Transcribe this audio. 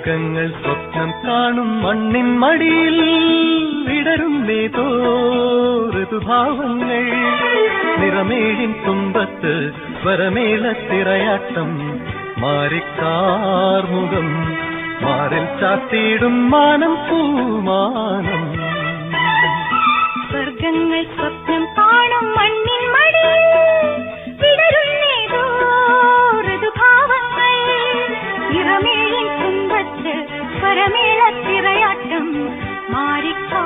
സ്വർഗങ്ങൾ സ്വപ്നം കാണും മണ്ണിൻ മടിയിൽ വിടരും നേതോ ഋതുഭാവങ്ങൾ നിറമേഴിൻ തുമ്പത്ത് സ്വരമേളത്തിറയാട്ടം മാറിക്കാർമുഖം മാറിൽ ചാത്തിയിടും മാനം പൂമാനം സ്വർഗങ്ങൾ സ്വപ്നം കാണും മണ്ണിൻ മടിയിൽ വിടരുന്നേതോ ഋതുഭാവങ്ങൾ നിറമേഴിൻ തുമ്പത്ത് സ്വരമേളത്തിറയാട്ടം മാറിക്കാ